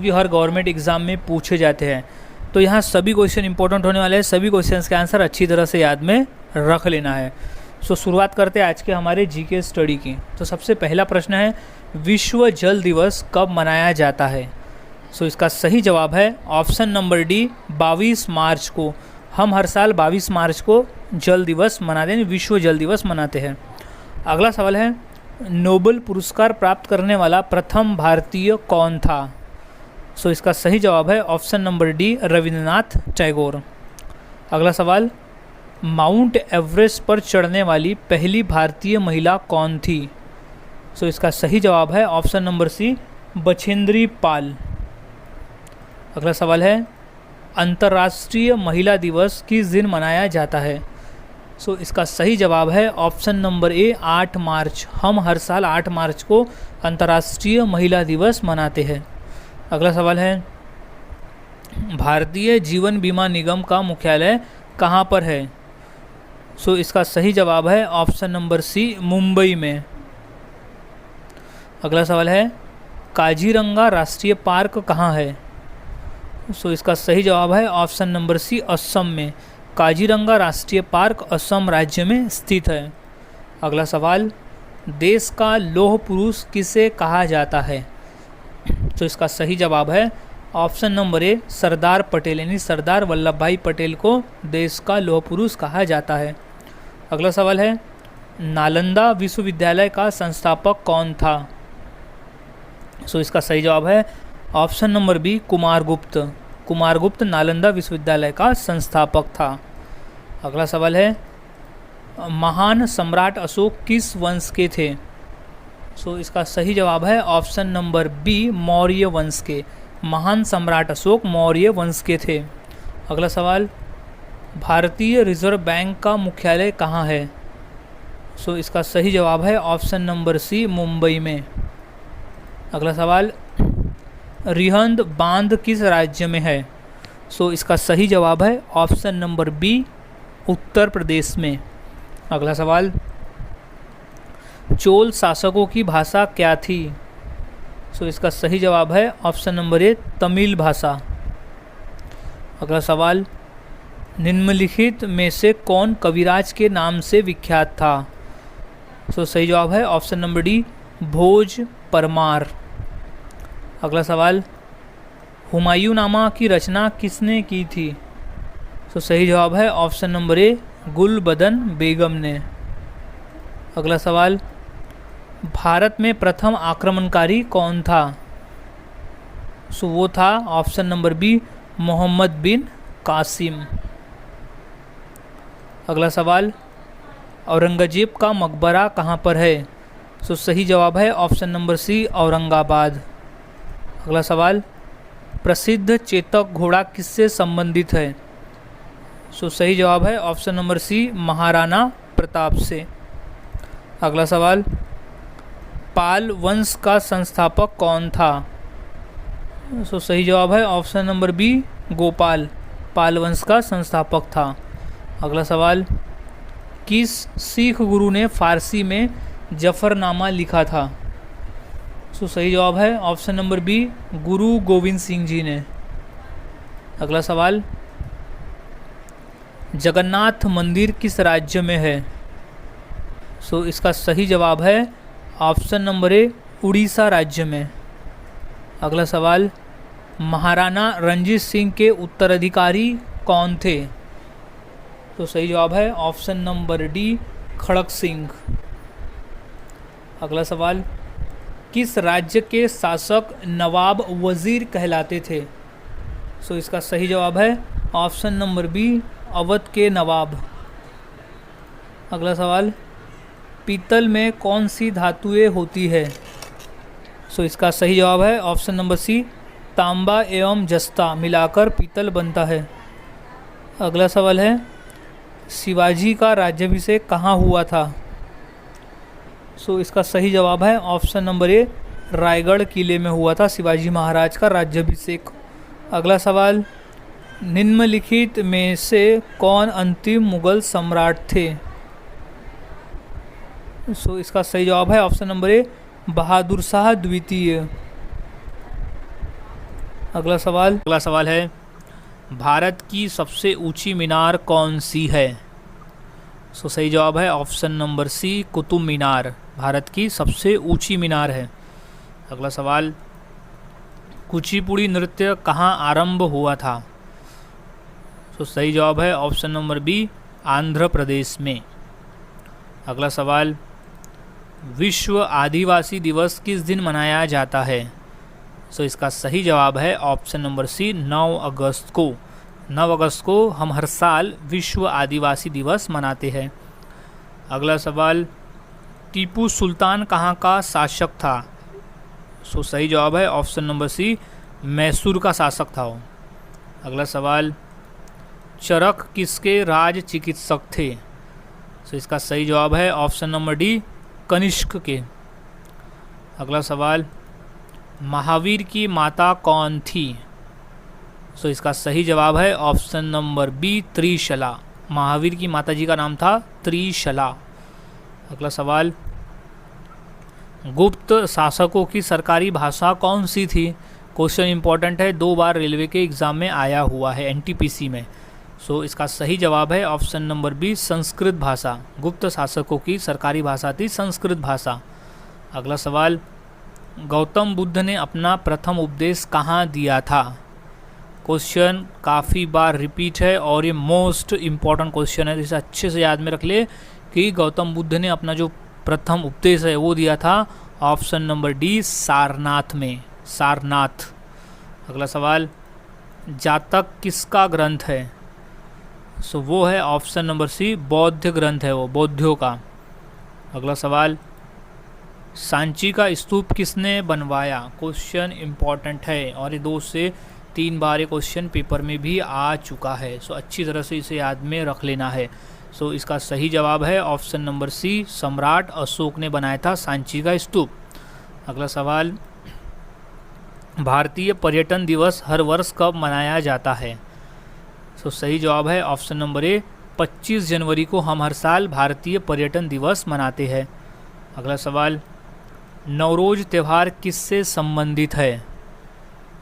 भी हर government exam में पूछे जाते हैं। तो यहाँ सभी क्वेश्चन इंपॉर्टेंट होने वाले हैं, सभी क्वेश्चंस के आंसर अच्छी तरह से याद में रख लेना है। सो शुरुआत करते हैं आज के हमारे जीके स्टडी की। तो सबसे पहला प्रश्न है, विश्व जल दिवस कब मनाया जाता है? सो इसका सही जवाब है ऑप्शन नंबर डी, 22 मार्च को। हम हर साल 22 मार्च को जल दिवस मनाते हैं, विश्व जल दिवस मनाते हैं। अगला सवाल है, नोबेल पुरस्कार प्राप्त करने वाला प्रथम भारतीय कौन था? सो इसका सही जवाब है option number D, Rabindranath Tagore. अगला सवाल, माउंट एवरेस्ट पर चढ़ने वाली पहली भारतीय महिला कौन थी? सो इसका सही जवाब है ऑप्शन नंबर सी, बछेंद्री पाल। अगला सवाल है, अंतर्राष्ट्रीय महिला दिवस किस दिन मनाया जाता है? सो इसका सही जवाब है ऑप्शन नंबर ए, 8 मार्च। हम हर साल 8 मार्च को अंतर्राष्ट्रीय महिला दिवस मनाते हैं। अगला सवाल है, भारतीय जीवन बीमा निगम का मुख्यालय कहाँ पर है? सो इसका सही जवाब है ऑप्शन नंबर सी, मुंबई में। अगला सवाल है, काजीरंगा राष्ट्रीय पार्क कहाँ है? सो इसका सही जवाब है ऑप्शन नंबर सी, असम में। काजीरंगा राष्ट्रीय पार्क असम राज्य में स्थित है। अगला सवाल, देश का लौह पुरुष किसे कहा जाता है? तो इसका सही जवाब है option number A, Sardar Patel, यानी सरदार वल्लभ भाई पटेल को देश का लौह पुरुष कहा जाता है। अगला सवाल है, नालंदा विश्वविद्यालय का संस्थापक कौन था? सो इसका सही जवाब है option number B, Kumaragupta. Kumaragupta Nalanda विश्वविद्यालय का संस्थापक था। अगला सवाल है, महान सम्राट अशोक किस वंश के थे? सो इसका सही जवाब है ऑप्शन नंबर बी, मौर्य वंश के। महान सम्राट अशोक मौर्य वंश के थे। अगला सवाल, भारतीय रिजर्व बैंक का मुख्यालय कहाँ है? सो इसका सही जवाब है ऑप्शन नंबर सी, मुंबई में। अगला सवाल, रिहंद बांध किस राज्य में है? सो इसका सही जवाब है option number B, Uttar Pradesh में। अगला सवाल, चोल शासकों की भाषा क्या थी? सो इसका सही जवाब है ऑप्शन नंबर ए, तमिल भाषा। अगला सवाल, निम्नलिखित में से कौन कविराज के नाम से विख्यात था? सो सही जवाब है ऑप्शन नंबर डी, भोज परमार। अगला सवाल, हुमायूंनामा की रचना किसने की थी? सो सही जवाब है ऑप्शन नंबर ए, गुलबदन बेगम ने। अगला सवाल, भारत में प्रथम आक्रमणकारी कौन था? सो वो था ऑप्शन नंबर बी, मोहम्मद बिन कासिम। अगला सवाल, औरंगजेब का मकबरा कहाँ पर है? सो सही जवाब है ऑप्शन नंबर सी, औरंगाबाद। अगला सवाल, प्रसिद्ध चेतक घोड़ा किससे संबंधित है? सो सही जवाब है option number C, Maharana Pratap से। अगला सवाल, पाल वंश का संस्थापक कौन था? सो सही जवाब है ऑप्शन नंबर बी, गोपाल। पाल वंश का संस्थापक था। अगला सवाल, किस सिख गुरु ने फारसी में जफरनामा लिखा था? सो सही जवाब है ऑप्शन नंबर बी, गुरु गोविंद सिंह जी ने। अगला सवाल, जगन्नाथ मंदिर किस राज्य में है? सो इसका सही जवाब है ऑप्शन नंबर ए, उड़ीसा राज्य में। अगला सवाल, महाराणा रणजीत सिंह के उत्तराधिकारी कौन थे? तो सही जवाब है ऑप्शन नंबर डी, खड़क सिंह। अगला सवाल, किस राज्य के शासक नवाब वजीर कहलाते थे? सो इसका सही जवाब है ऑप्शन नंबर बी, अवध के नवाब। अगला सवाल, पीतल में कौन सी धातुएं होती है? सो इसका सही जवाब है ऑप्शन नंबर सी, तांबा एवं जस्ता मिलाकर पीतल बनता है। अगला सवाल है, शिवाजी का राज्याभिषेक कहाँ हुआ था? सो इसका सही जवाब है ऑप्शन नंबर ए, रायगढ़ किले में हुआ था शिवाजी महाराज का राज्याभिषेक। अगला सवाल, निम्नलिखित में से कौन अंतिम मुगल सम्राट थे? सो इसका सही जवाब है option number A, Bahadur Shah द्वितीय। अगला सवाल है, भारत की सबसे ऊंची मीनार कौन सी है? सो सही जवाब है ऑप्शन नंबर सी, कुतुब मीनार भारत की सबसे ऊंची मीनार है। अगला सवाल, कुचिपुड़ी नृत्य कहाँ आरंभ हुआ था? तो सही जवाब है option number B, Andhra Pradesh में। अगला सवाल, विश्व आदिवासी दिवस किस दिन मनाया जाता है? सो इसका सही जवाब है ऑप्शन नंबर सी, 9 अगस्त को। 9 अगस्त को हम हर साल विश्व आदिवासी दिवस मनाते हैं। अगला सवाल, टीपू सुल्तान कहाँ का शासक था? सो सही जवाब है ऑप्शन नंबर सी, मैसूर का शासक था वो। अगला सवाल, चरक किसके राज चिकित्सक थे? सो इसका सही जवाब है ऑप्शन नंबर डी, कनिष्क के। अगला सवाल, महावीर की माता कौन थी? सो इसका सही जवाब है option number B, Trishala. Mahavir की माता जी का नाम था त्रिशला। अगला सवाल, गुप्त शासकों की सरकारी भाषा कौन सी थी? क्वेश्चन इंपॉर्टेंट है, 2 बार रेलवे के एग्जाम में आया हुआ है, एनटीपीसी में। सो इसका सही जवाब है ऑप्शन नंबर बी, संस्कृत भाषा। गुप्त शासकों की सरकारी भाषा थी संस्कृत भाषा। अगला सवाल, गौतम बुद्ध ने अपना प्रथम उपदेश कहाँ दिया था? क्वेश्चन काफ़ी बार रिपीट है और ये मोस्ट इम्पॉर्टेंट क्वेश्चन है, इसे अच्छे से याद में रख ले कि गौतम बुद्ध ने अपना जो प्रथम उपदेश है वो दिया था ऑप्शन नंबर डी, सारनाथ में, सारनाथ। अगला सवाल, जातक किसका ग्रंथ है? सो वो है ऑप्शन नंबर सी, बौद्ध ग्रंथ है वो, बौद्धों का। अगला सवाल, सांची का स्तूप किसने बनवाया? क्वेश्चन इम्पॉर्टेंट है और ये 2 से 3 बार ये क्वेश्चन पेपर में भी आ चुका है। सो अच्छी तरह से इसे याद में रख लेना है। सो इसका सही जवाब है ऑप्शन नंबर सी, सम्राट अशोक ने बनाया था सांची का स्तूप। अगला सवाल, भारतीय पर्यटन दिवस हर वर्ष कब मनाया जाता है? सो सही जवाब है ऑप्शन नंबर ए, 25 जनवरी को हम हर साल भारतीय पर्यटन दिवस मनाते हैं। अगला सवाल, नवरोज त्यौहार किससे संबंधित है?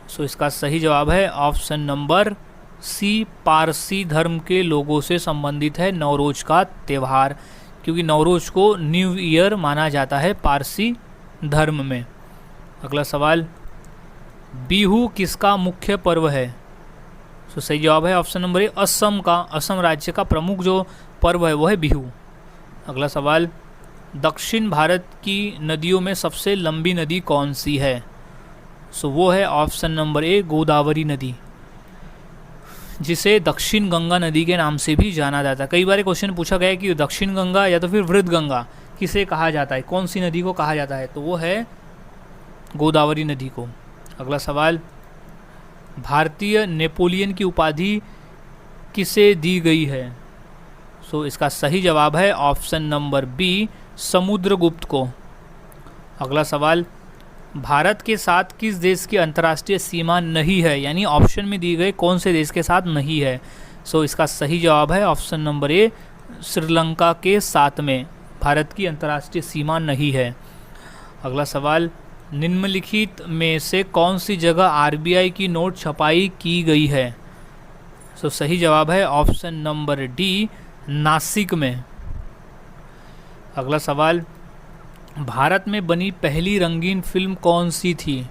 सो इसका सही जवाब है ऑप्शन नंबर सी, पारसी धर्म के लोगों से संबंधित है नवरोज का त्यौहार, क्योंकि नवरोज को न्यू ईयर माना जाता है पारसी धर्म में। अगला सवाल, बिहू किसका मुख्य पर्व है? सो सही जवाब है ऑप्शन नंबर ए, असम का, असम राज्य का प्रमुख जो पर्व है वो है बिहू। अगला सवाल, दक्षिण भारत की नदियों में सबसे लंबी नदी कौन सी है? सो वो है ऑप्शन नंबर ए, गोदावरी नदी, जिसे दक्षिण गंगा नदी के नाम से भी जाना जाता है। कई बार क्वेश्चन पूछा गया है कि दक्षिण गंगा या तो फिर वृद्ध गंगा किसे कहा जाता है, कौन सी नदी को कहा जाता है? तो वो है गोदावरी नदी को। अगला सवाल, भारतीय नेपोलियन की उपाधि किसे दी गई है? सो इसका सही जवाब है ऑप्शन नंबर बी, समुद्रगुप्त को। अगला सवाल, भारत के साथ किस देश की अंतर्राष्ट्रीय सीमा नहीं है, यानी ऑप्शन में दी गए कौन से देश के साथ नहीं है? सो इसका सही जवाब है ऑप्शन नंबर ए, श्रीलंका के साथ में भारत की अंतर्राष्ट्रीय सीमा नहीं है। अगला सवाल, निम्नलिखित में से कौन सी जगह आरबीआई की नोट छपाई की गई है? सो सही जवाब है ऑप्शन नंबर डी, नासिक में। अगला सवाल, भारत में बनी पहली रंगीन फिल्म कौन सी थी?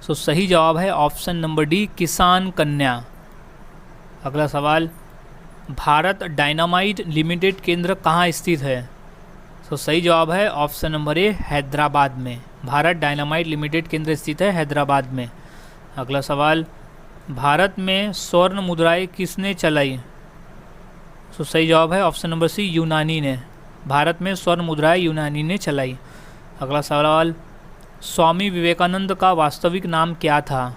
सो सही जवाब है ऑप्शन नंबर डी, किसान कन्या। अगला सवाल, भारत डायनामाइट लिमिटेड केंद्र कहाँ स्थित है? सो सही जवाब है ऑप्शन नंबर ए, हैदराबाद में। भारत डायनामाइट लिमिटेड केंद्र स्थित है हैदराबाद में। अगला सवाल, भारत में स्वर्ण मुद्राएं किसने चलाई? सो सही जवाब है ऑप्शन नंबर सी, यूनानी ने। भारत में स्वर्ण मुद्राएं यूनानी ने चलाई। अगला सवाल, स्वामी विवेकानंद का वास्तविक नाम क्या था?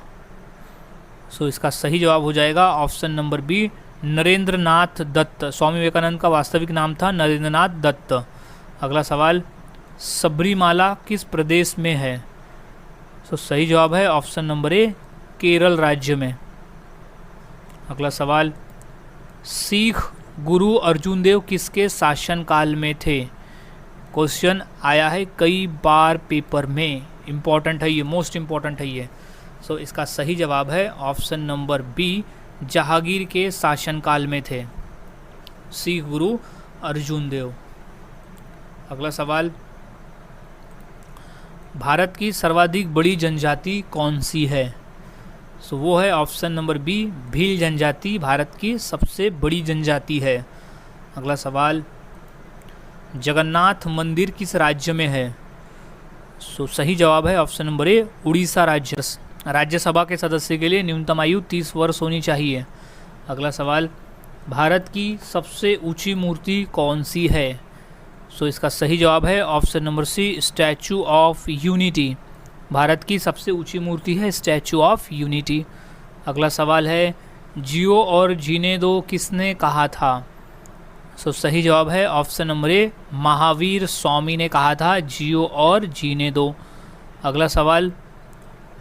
सो इसका सही जवाब हो जाएगा option number B, Narendranath Dutt. Swami Vivekananda का वास्तविक नाम था नरेंद्रनाथ दत्त। अगला सवाल, सबरीमाला किस प्रदेश में है? सो सही जवाब है ऑप्शन नंबर ए, केरल राज्य में। अगला सवाल, सिख गुरु अर्जुन देव किसके शासनकाल में थे? क्वेश्चन आया है कई बार पेपर में, इम्पॉर्टेंट है ये, मोस्ट इम्पॉर्टेंट है ये। सो इसका सही जवाब है ऑप्शन नंबर बी, जहांगीर के शासनकाल में थे सिख गुरु अर्जुन देव। अगला सवाल, भारत की सर्वाधिक बड़ी जनजाति कौन सी है? सो वो है ऑप्शन नंबर बी, भील जनजाति भारत की सबसे बड़ी जनजाति है। अगला सवाल, जगन्नाथ मंदिर किस राज्य में है? सो सही जवाब है ऑप्शन नंबर ए, उड़ीसा राज्य। राज्यसभा के सदस्य के लिए न्यूनतम आयु 30 वर्ष होनी चाहिए। अगला सवाल, भारत की सबसे ऊंची मूर्ति कौन सी है? सो इसका सही जवाब है option number C, Statue of Unity. Bharat की सबसे ऊंची मूर्ति है स्टैचू ऑफ यूनिटी। अगला सवाल है, जियो और जीने दो किसने कहा था? सो सही जवाब है option number A, Mahavir Swami ने कहा था जियो और जीने दो। अगला सवाल,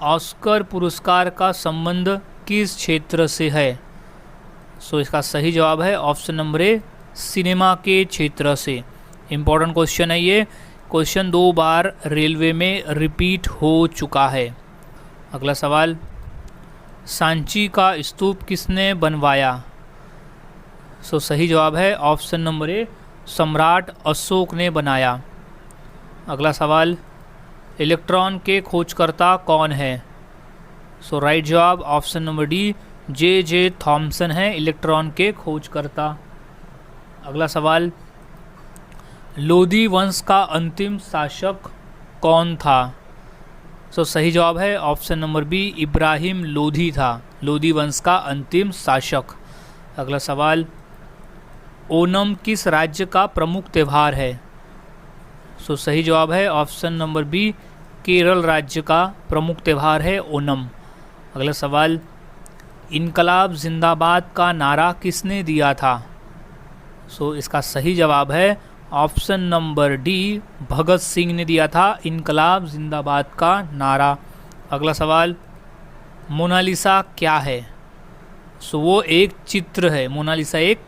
ऑस्कर पुरस्कार का संबंध किस क्षेत्र से है? सो इसका सही जवाब है ऑप्शन नंबर ए, सिनेमा के क्षेत्र से। इम्पोर्टेंट क्वेश्चन है ये, क्वेश्चन 2 बार रेलवे में रिपीट हो चुका है। अगला सवाल, सांची का स्तूप किसने बनवाया? सो सही जवाब है ऑप्शन नंबर ए, सम्राट अशोक ने बनाया। अगला सवाल, इलेक्ट्रॉन के खोजकर्ता कौन है? सो राइट जवाब option number D, J Thomson है इलेक्ट्रॉन के खोजकर्ता। अगला सवाल, लोधी वंश का अंतिम शासक कौन था? सो सही जवाब है option number B, Ibrahim Lodi था लोधी वंश का अंतिम शासक। अगला सवाल, ओणम किस राज्य का प्रमुख त्यौहार है? सो सही जवाब है ऑप्शन नंबर बी, केरल राज्य का प्रमुख त्यौहार है ओणम। अगला सवाल, इनकलाब जिंदाबाद का नारा किसने दिया था? सो इसका सही जवाब है option number D, Bhagat Singh ने दिया था इनकलाब जिंदाबाद का नारा। अगला सवाल, मोनालिसा क्या है? सो वो एक चित्र है, मोनालिसा एक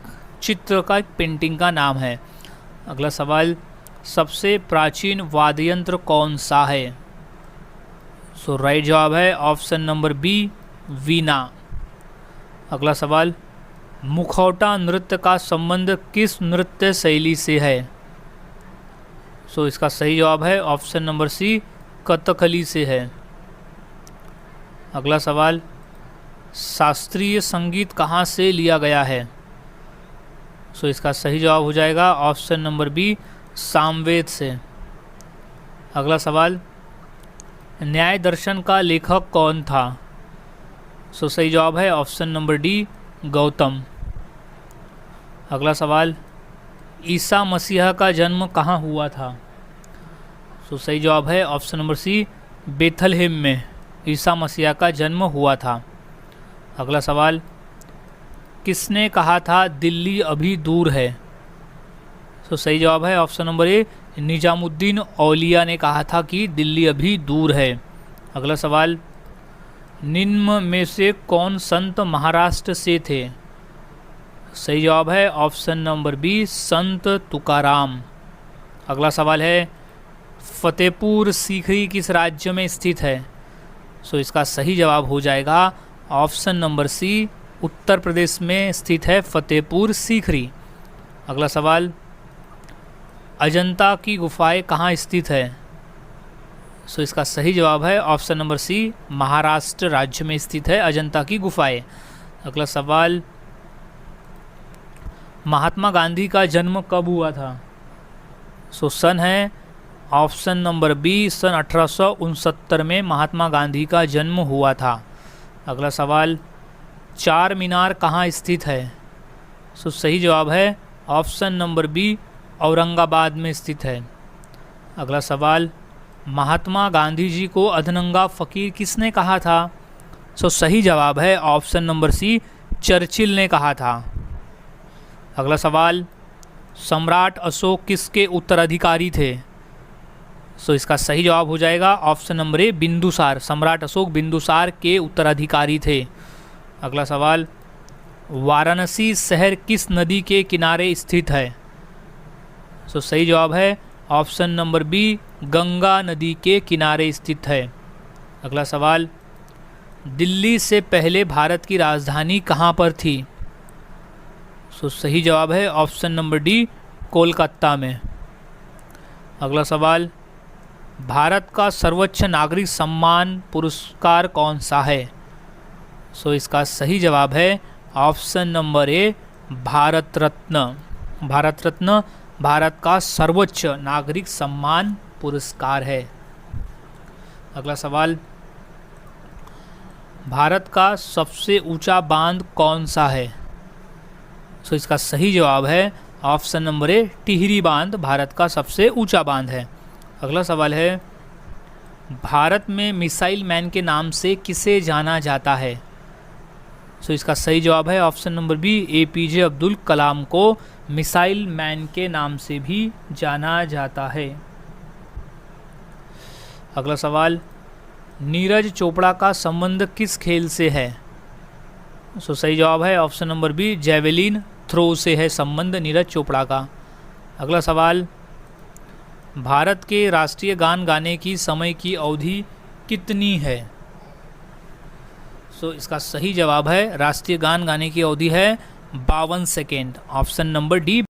चित्र का, एक पेंटिंग का नाम है। अगला सवाल, सबसे प्राचीन वाद्य यंत्र कौन सा है? सो राइट जवाब है ऑप्शन नंबर बी, वीणा। अगला सवाल, मुखौटा नृत्य का संबंध किस नृत्य शैली से है? सो इसका सही जवाब है ऑप्शन नंबर सी, कथकली से है। अगला सवाल, शास्त्रीय संगीत कहाँ से लिया गया है? सो इसका सही जवाब हो जाएगा ऑप्शन नंबर बी, सामवेद से। अगला सवाल, न्याय दर्शन का लेखक कौन था? सो सही जवाब है ऑप्शन नंबर डी, गौतम। अगला सवाल, ईसा मसीह का जन्म कहाँ हुआ था? सो सही जवाब है ऑप्शन नंबर सी, बेथलहेम में ईसा मसीह का जन्म हुआ था। अगला सवाल, किसने कहा था दिल्ली अभी दूर है? सो सही जवाब है ऑप्शन नंबर ए, निजामुद्दीन औलिया ने कहा था कि दिल्ली अभी दूर है। अगला सवाल, निम्न में से कौन संत महाराष्ट्र से थे? सही जवाब है ऑप्शन नंबर बी, संत तुकाराम। अगला सवाल है, फतेहपुर सीकरी किस राज्य में स्थित है? सो इसका सही जवाब हो जाएगा ऑप्शन नंबर सी, उत्तर प्रदेश में स्थित है फतेहपुर सीकरी। अगला सवाल, अजंता की गुफाएं कहाँ स्थित है? सो इसका सही जवाब है ऑप्शन नंबर सी, महाराष्ट्र राज्य में स्थित है अजंता की गुफाएं। अगला सवाल, महात्मा गांधी का जन्म कब हुआ था? सो सन है ऑप्शन नंबर बी, सन 1869 में महात्मा गांधी का जन्म हुआ था। अगला सवाल, चार मीनार कहाँ स्थित है? सो सही जवाब है ऑप्शन नंबर बी, औरंगाबाद में स्थित है। अगला सवाल, महात्मा गांधी जी को अधनंगा फ़कीर किसने कहा था? सो सही जवाब है ऑप्शन नंबर सी, चर्चिल ने कहा था। अगला सवाल, सम्राट अशोक किसके उत्तराधिकारी थे? सो इसका सही जवाब हो जाएगा ऑप्शन नंबर ए, बिंदुसार। सम्राट अशोक बिंदुसार के उत्तराधिकारी थे। अगला सवाल, वाराणसी शहर किस नदी के किनारे स्थित है? सो सही जवाब है ऑप्शन नंबर बी, गंगा नदी के किनारे स्थित है। अगला सवाल, दिल्ली से पहले भारत की राजधानी कहाँ पर थी? सो सही जवाब है ऑप्शन नंबर डी, कोलकाता में। अगला सवाल, भारत का सर्वोच्च नागरिक सम्मान पुरस्कार कौन सा है? सो इसका सही जवाब है option number A, Bharat Ratna. Bharat Ratna Bharat का सर्वोच्च नागरिक सम्मान पुरस्कार है। अगला सवाल, भारत का सबसे ऊंचा बांध कौन सा है? सो इसका सही जवाब है ऑप्शन नंबर ए, टिहरी बांध भारत का सबसे ऊंचा बांध है। अगला सवाल है, भारत में मिसाइल मैन के नाम से किसे जाना जाता है? सो इसका सही जवाब है option number B, APJ Abdul Kalam को मिसाइल मैन के नाम से भी जाना जाता है। अगला सवाल, नीरज चोपड़ा का संबंध किस खेल से है? सो सही जवाब है option number B, javelin throw से है संबंध नीरज चोपड़ा का। अगला सवाल, भारत के राष्ट्रीय गान गाने की समय की अवधि कितनी है? सो इसका सही जवाब है राष्ट्रीय गान गाने की अवधि है 52 सेकेंड, ऑप्शन नंबर डी।